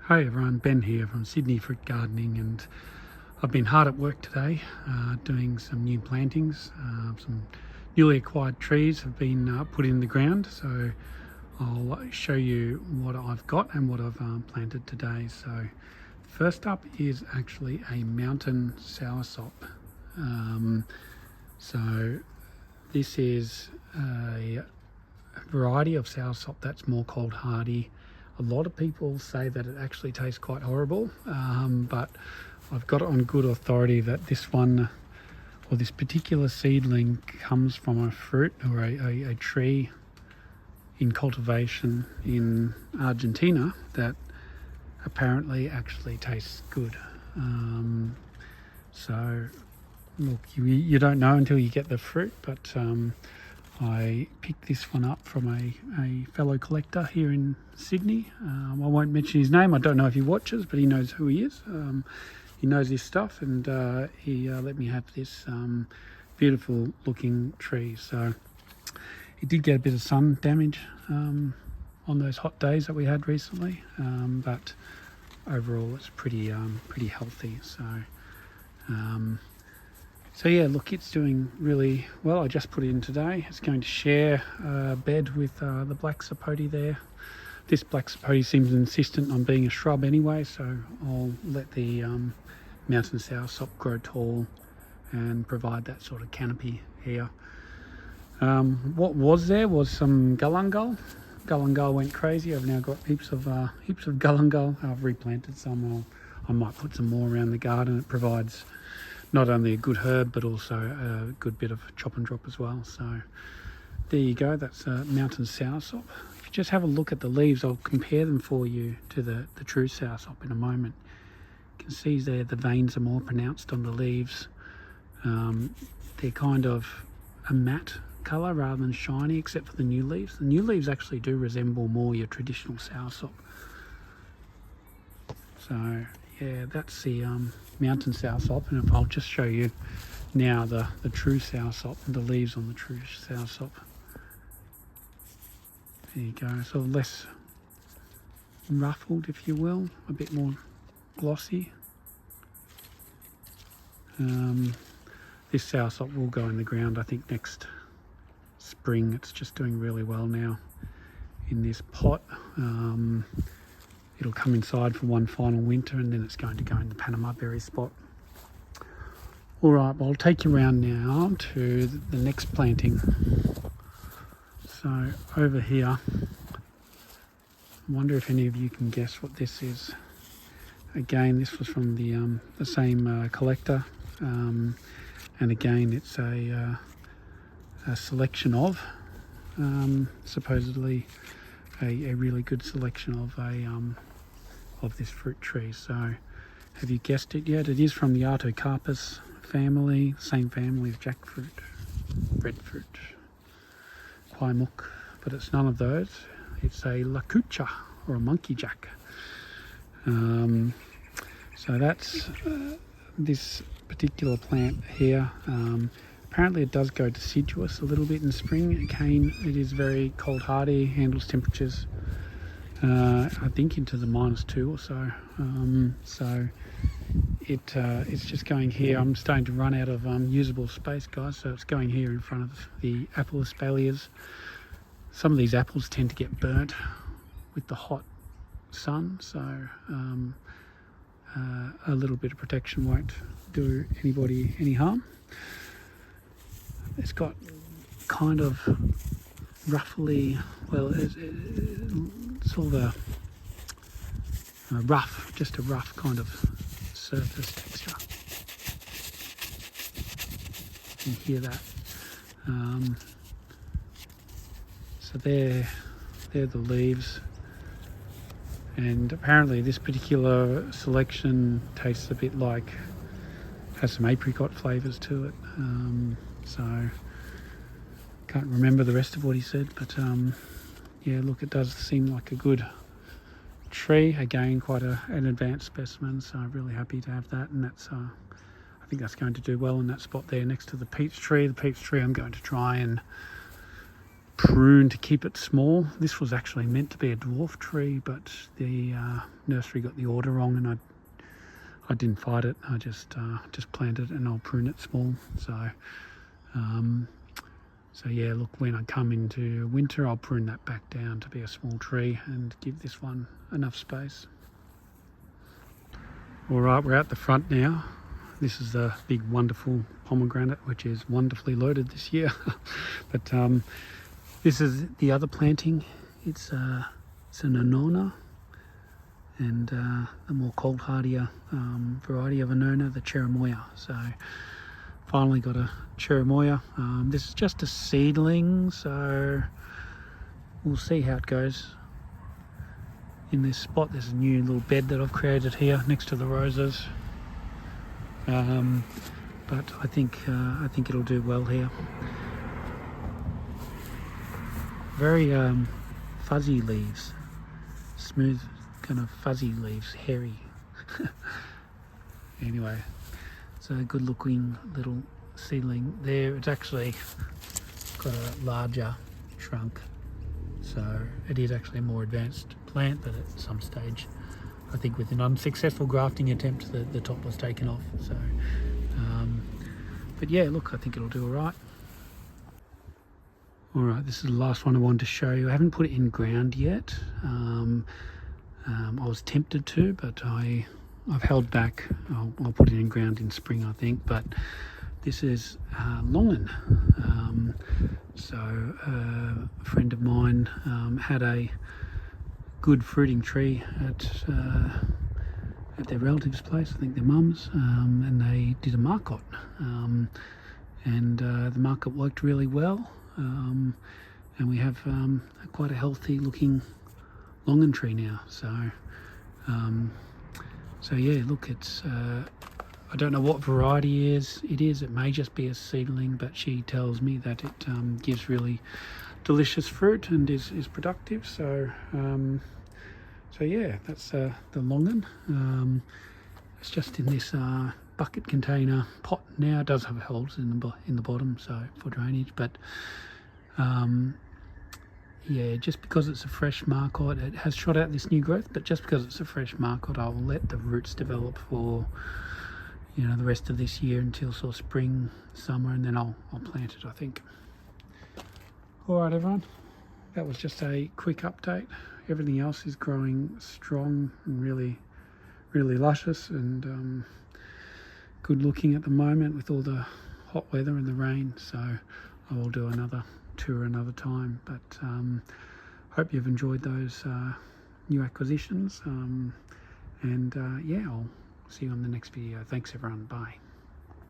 Hi everyone, Ben here from Sydney Fruit Gardening, and I've been hard at work today doing some new plantings. Some newly acquired trees have been put in the ground, so I'll show you what I've got and what I've planted today. So first up is actually a mountain soursop. So this is a variety of soursop that's more cold hardy. A lot of people say that it actually tastes quite horrible, but I've got it on good authority that this one, or this particular seedling, comes from a fruit or a tree in cultivation in Argentina that apparently actually tastes good. So look, you don't know until you get the fruit, but I picked this one up from a fellow collector here in Sydney. I won't mention his name. I don't know if he watches, but he knows who he is. He knows his stuff, and he let me have this beautiful looking tree. So it did get a bit of sun damage on those hot days that we had recently, but overall it's pretty healthy. So yeah, look, it's doing really well. I just put it in today. It's going to share a bed with the black sapote there. This black sapote seems insistent on being a shrub anyway, so I'll let the mountain soursop grow tall and provide that sort of canopy here. What was there was some galangal. Galangal went crazy. I've now got heaps of galangal. I've replanted some. I might put some more around the garden. It provides not only a good herb, but also a good bit of chop and drop as well. So there you go, that's a mountain soursop. If you just have a look at the leaves, I'll compare them for you to the true soursop in a moment. You can see there the veins are more pronounced on the leaves. They're kind of a matte colour rather than shiny, except for the new leaves. The new leaves actually do resemble more your traditional soursop. So yeah, that's the mountain soursop, and if I'll just show you now the true soursop and the leaves on the true soursop. There you go, sort of less ruffled, if you will, a bit more glossy. This soursop will go in the ground, I think, next spring. It's just doing really well now in this pot. It'll come inside for one final winter, and then it's going to go in the Panama berry spot. All right, well, I'll take you around now to the next planting. So over here, I wonder if any of you can guess what this is. Again, this was from the same collector, and again, it's a selection of, supposedly a really good selection of this fruit tree. So have you guessed it yet? It is from the Artocarpus family, same family as jackfruit, breadfruit, quaimuk, but it's none of those. It's a lacucha, or a monkey jack. So that's this particular plant here. Apparently it does go deciduous a little bit in spring. It is very cold hardy, handles temperatures I think into the -2 or so. So it's just going here. I'm starting to run out of usable space, guys, so it's going here in front of the apple espaliers. Some of these apples tend to get burnt with the hot sun, so a little bit of protection won't do anybody any harm. It's got kind of ruffly, well, it's sort of a rough, just a rough kind of surface texture. You can hear that. So they're the leaves, and apparently this particular selection tastes a bit like, has some apricot flavours to it. So can't remember the rest of what he said, but yeah, look, it does seem like a good tree. Again, quite an advanced specimen, so I'm really happy to have that. And that's I think that's going to do well in that spot there next to the peach tree. The peach tree I'm going to try and prune to keep it small. This was actually meant to be a dwarf tree, but the nursery got the order wrong, and I didn't fight it. I just planted it, and I'll prune it small. So yeah, look, when I come into winter, I'll prune that back down to be a small tree and give this one enough space. All right, we're at the front now. This is a big, wonderful pomegranate, which is wonderfully loaded this year. But this is the other planting. It's an Annona, and the more cold hardier variety of Annona, the Cherimoya. So finally got a Cherimoya. This is just a seedling, so we'll see how it goes. In this spot, there's a new little bed that I've created here next to the roses. But I think it'll do well here. Very fuzzy leaves, smooth kind of fuzzy leaves, hairy. Anyway, it's a good looking little seedling there. It's actually got a larger trunk, so it is actually a more advanced plant, but at some stage, I think with an unsuccessful grafting attempt, the top was taken off. So but yeah, look, I think it'll do all right. All right, this is the last one I wanted to show you. I haven't put it in ground yet. I was tempted to, but I've held back. I'll put it in ground in spring, I think. But this is longan. So a friend of mine had a good fruiting tree at their relative's place, I think their mum's, and they did a marcotte. And the marcotte worked really well. And we have quite a healthy looking longan tree now. So yeah, look, it's I don't know what variety it is. It may just be a seedling, but she tells me that it gives really delicious fruit and is productive. So yeah, that's the longan. It's just in this bucket container pot now. It does have holes in the bottom, so for drainage, but yeah, just because it's a fresh marcotte, it has shot out this new growth, but just because it's a fresh marcotte, I'll let the roots develop for, you know, the rest of this year until sort of spring, summer, and then I'll plant it, I think. All right, everyone, that was just a quick update. Everything else is growing strong and really luscious and good looking at the moment with all the hot weather and the rain. So I will do another tour another time, but hope you've enjoyed those new acquisitions, and yeah, I'll see you on the next video. Thanks everyone, bye.